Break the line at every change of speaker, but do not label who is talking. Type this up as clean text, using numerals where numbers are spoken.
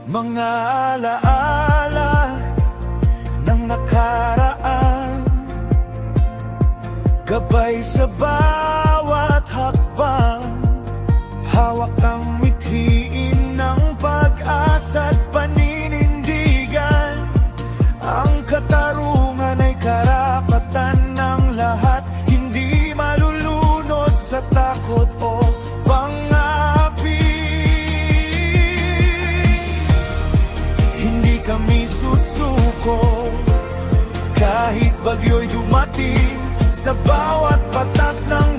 Mga alaala ng nakaraan, gabay sa bawat hakbang. Hawak ang mithiin ng pag-asa't paninindigan. Ang katarungan ay karapatan ng lahat, hindi malulunod sa takot o pangapi. Hindi kami susuko kahit bagyo'y dumating sa bawat patak ng